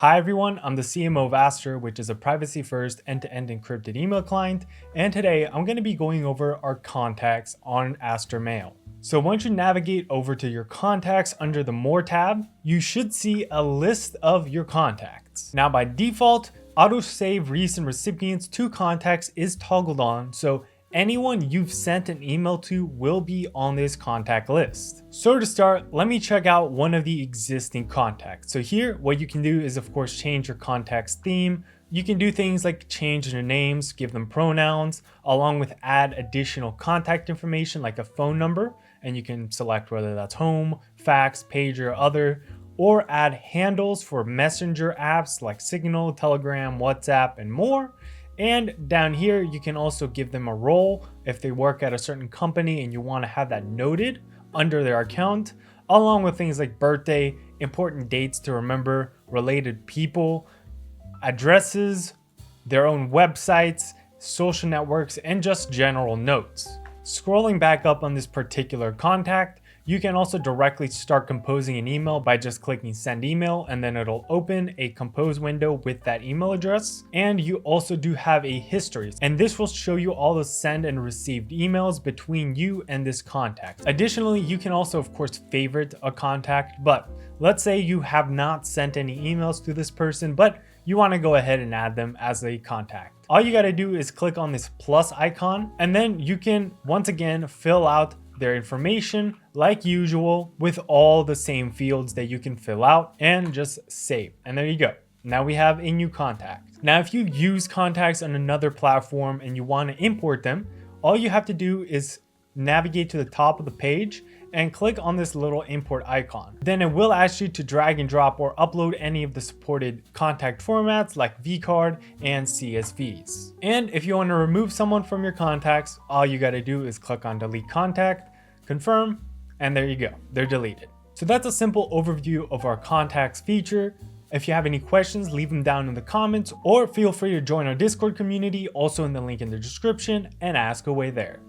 Hi everyone, I'm the CMO of Aster, which is a privacy-first end-to-end encrypted email client, and today I'm going to be going over our contacts on Aster Mail. So once you navigate over to your contacts under the More tab, you should see a list of your contacts. Now by default, auto-save recent recipients to contacts is toggled on, so anyone you've sent an email to will be on this contact list. So to start, let me check out one of the existing contacts. So here, what you can do is of course change your contact's theme. You can do things like change their names, give them pronouns, along with add additional contact information like a phone number, and you can select whether that's home, fax, pager, other, or add handles for messenger apps like Signal, Telegram, WhatsApp, and more. And down here, you can also give them a role if they work at a certain company and you want to have that noted under their account, along with things like birthday, important dates to remember, related people, addresses, their own websites, social networks, and just general notes. Scrolling back up on this particular contact, you can also directly start composing an email by just clicking send email, and then it'll open a compose window with that email address. And you also do have a history, and this will show you all the send and received emails between you and this contact. Additionally, you can also of course favorite a contact, but let's say you have not sent any emails to this person, but you want to go ahead and add them as a contact. All you got to do is click on this plus icon, and then you can once again fill out their information like usual with all the same fields that you can fill out and just save. And there you go. Now we have a new contact. Now, if you use contacts on another platform and you want to import them, all you have to do is navigate to the top of the page and click on this little import icon. Then it will ask you to drag and drop or upload any of the supported contact formats like vCard and CSVs. And if you want to remove someone from your contacts, all you got to do is click on delete contact, confirm, and there you go, they're deleted. So that's a simple overview of our contacts feature. If you have any questions, leave them down in the comments, or feel free to join our Discord community, also in the link in the description, and ask away there.